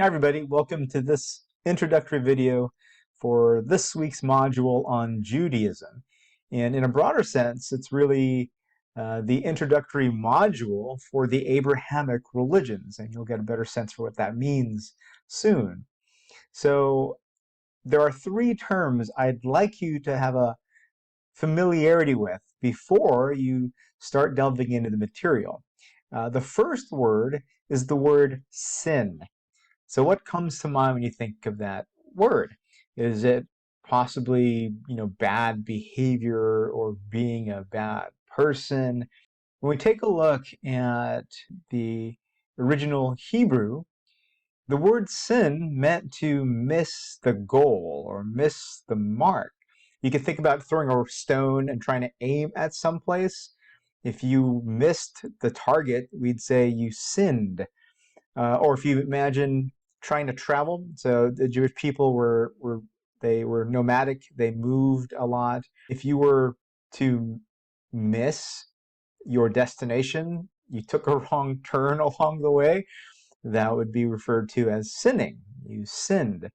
Hi everybody, welcome to this introductory video for this week's module on Judaism. And in a broader sense, it's really the introductory module for the Abrahamic religions, and you'll get a better sense for what that means soon. So there are three terms I'd like you to have a familiarity with before you start delving into the material. The first word is the word sin. So what comes to mind when you think of that word? Is it possibly, bad behavior or being a bad person? When we take a look at the original Hebrew, the word sin meant to miss the goal or miss the mark. You can think about throwing a stone and trying to aim at someplace. If you missed the target, we'd say you sinned. Or if you imagine trying to travel, so the Jewish people were nomadic, they moved a lot. If you were to miss your destination, you took a wrong turn along the way, that would be referred to as sinning. You sinned.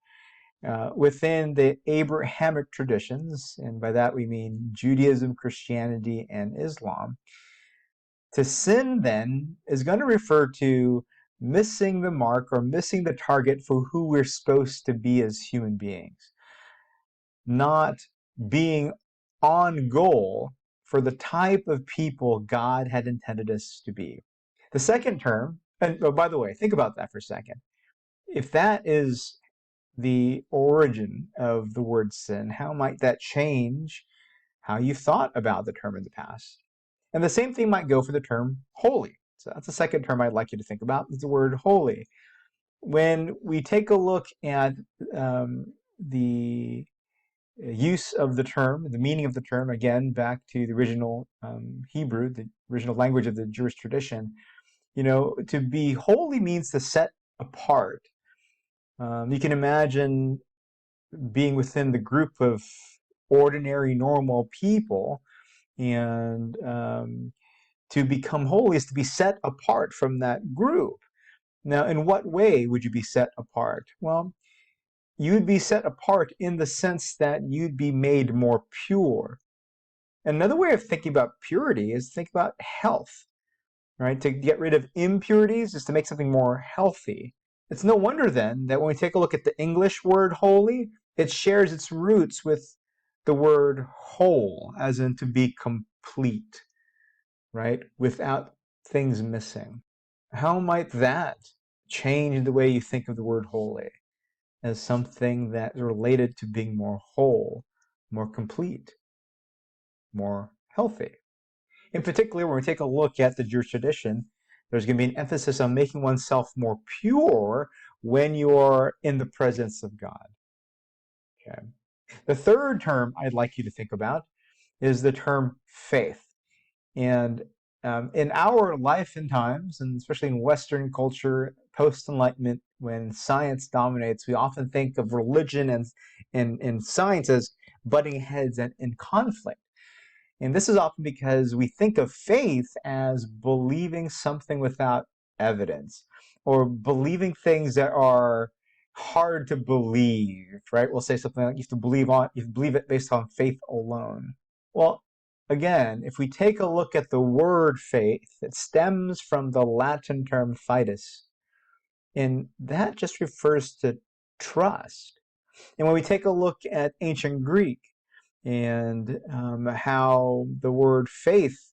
Within the Abrahamic traditions, and by that we mean Judaism, Christianity, and Islam, to sin then is going to refer to missing the mark or missing the target for who we're supposed to be as human beings, not being on goal for the type of people God had intended us to be. The second term, and oh, by the way, think about that for a second. If that is the origin of the word sin, how might that change how you thought about the term in the past? And the same thing might go for the term holy. So that's the second term I'd like you to think about, is the word holy. When we take a look at the use of the term, the meaning of the term, again, back to the original Hebrew, the original language of the Jewish tradition, to be holy means to set apart. You can imagine being within the group of ordinary, normal people, and to become holy is to be set apart from that group. Now, in what way would you be set apart? Well, you'd be set apart in the sense that you'd be made more pure. Another way of thinking about purity is to think about health, right? To get rid of impurities is to make something more healthy. It's no wonder then that when we take a look at the English word holy, it shares its roots with the word whole, as in to be complete, right? Without things missing. How might that change the way you think of the word holy as something that is related to being more whole, more complete, more healthy? In particular, when we take a look at the Jewish tradition, there's going to be an emphasis on making oneself more pure when you are in the presence of God. Okay. The third term I'd like you to think about is the term faith. And in our life and times, and especially in Western culture, post-Enlightenment, when science dominates, we often think of religion and science as butting heads and in conflict. And this is often because we think of faith as believing something without evidence, or believing things that are hard to believe, right? We'll say something like you have to believe it based on faith alone. Well, again, if we take a look at the word faith, it stems from the Latin term fides, and that just refers to trust. And when we take a look at ancient Greek and how the word faith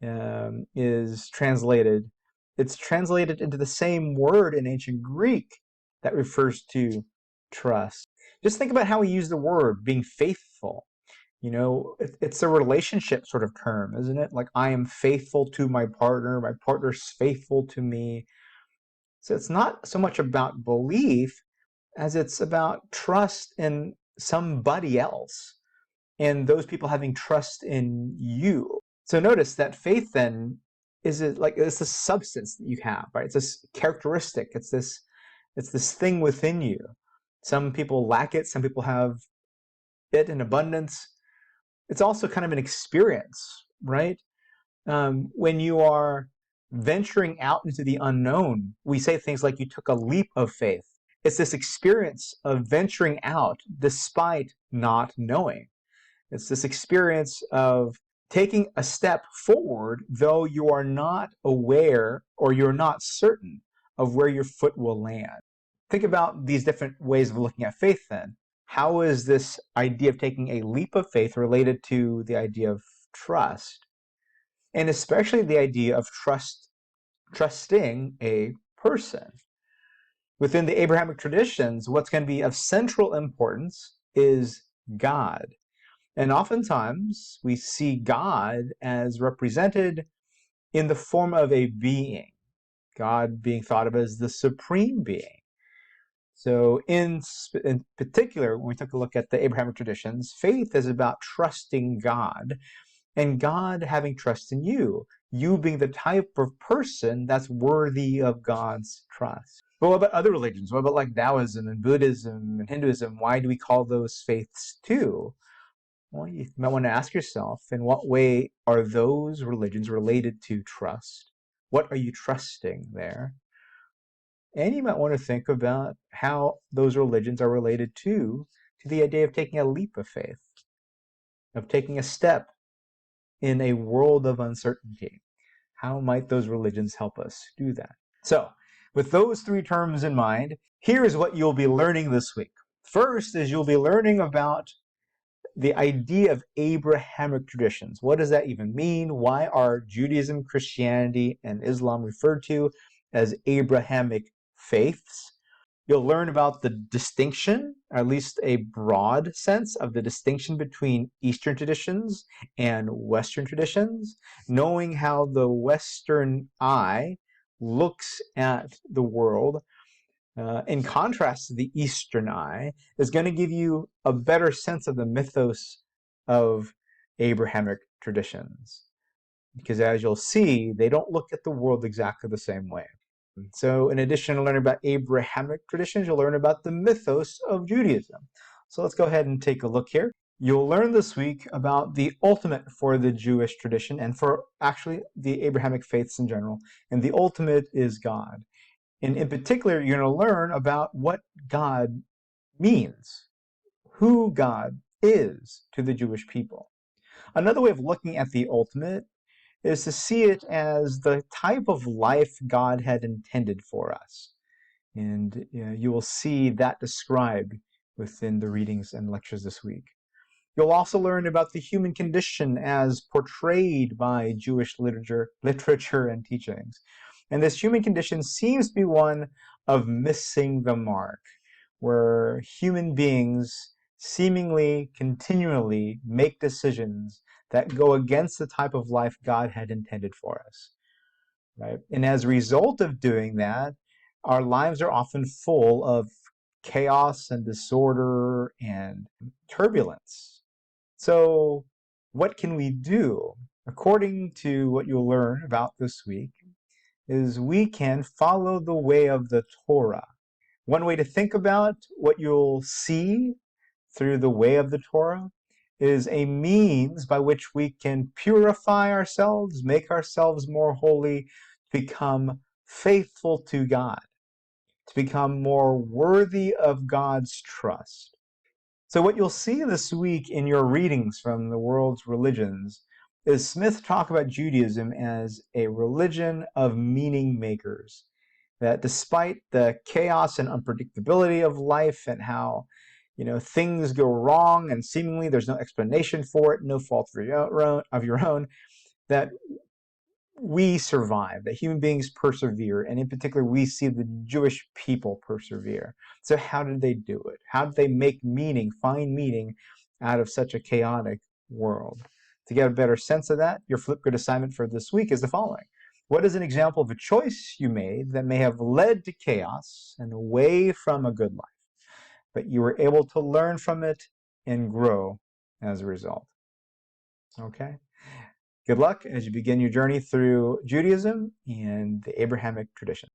is translated, it's translated into the same word in ancient Greek that refers to trust. Just think about how we use the word being faithful. It's a relationship sort of term, isn't it? Like, I am faithful to my partner's faithful to me. So it's not so much about belief as it's about trust in somebody else, and those people having trust in you. So notice that faith then it's this substance that you have, right? It's this characteristic. It's this thing within you. Some people lack it. Some people have it in abundance. It's also kind of an experience, right? When you are venturing out into the unknown, we say things like you took a leap of faith. It's this experience of venturing out despite not knowing. It's this experience of taking a step forward, though you are not aware or you're not certain of where your foot will land. Think about these different ways of looking at faith then. How is this idea of taking a leap of faith related to the idea of trust? And especially the idea of trusting a person. Within the Abrahamic traditions, what's going to be of central importance is God. And oftentimes we see God as represented in the form of a being, God being thought of as the supreme being. So in particular, when we took a look at the Abrahamic traditions, faith is about trusting God and God having trust in you, you being the type of person that's worthy of God's trust. But what about other religions? What about like Taoism and Buddhism and Hinduism? Why do we call those faiths too? Well, you might want to ask yourself, in what way are those religions related to trust? What are you trusting there? And you might want to think about how those religions are related to the idea of taking a leap of faith, of taking a step in a world of uncertainty. How might those religions help us do that? So, with those three terms in mind, here's what you'll be learning this week. First is you'll be learning about the idea of Abrahamic traditions. What does that even mean? Why are Judaism, Christianity, and Islam referred to as Abrahamic faiths? You'll learn about the distinction, or at least a broad sense of the distinction between Eastern traditions and Western traditions, knowing how the Western eye looks at the world in contrast to the Eastern eye, is going to give you a better sense of the mythos of Abrahamic traditions. Because as you'll see, they don't look at the world exactly the same way. So in addition to learning about Abrahamic traditions, you'll learn about the mythos of Judaism. So let's go ahead and take a look here. You'll learn this week about the ultimate for the Jewish tradition and for actually the Abrahamic faiths in general. And the ultimate is God. And in particular, you're going to learn about what God means, who God is to the Jewish people. Another way of looking at the ultimate is to see it as the type of life God had intended for us. And you will see that described within the readings and lectures this week. You'll also learn about the human condition as portrayed by Jewish literature and teachings. And this human condition seems to be one of missing the mark, where human beings seemingly continually make decisions that go against the type of life God had intended for us. Right? And as a result of doing that, our lives are often full of chaos and disorder and turbulence. So what can we do? According to what you'll learn about this week, is we can follow the way of the Torah. One way to think about what you'll see through the way of the Torah is a means by which we can purify ourselves, make ourselves more holy, to become faithful to God, to become more worthy of God's trust. So what you'll see this week in your readings from the world's religions is Smith talk about Judaism as a religion of meaning makers. That despite the chaos and unpredictability of life and how things go wrong and seemingly there's no explanation for it, no fault of your own, that we survive, that human beings persevere, and in particular we see the Jewish people persevere. So how did they do it? How did they make meaning, find meaning out of such a chaotic world? To get a better sense of that, your Flipgrid assignment for this week is the following. What is an example of a choice you made that may have led to chaos and away from a good life, but you were able to learn from it and grow as a result? Okay? Good luck as you begin your journey through Judaism and the Abrahamic tradition.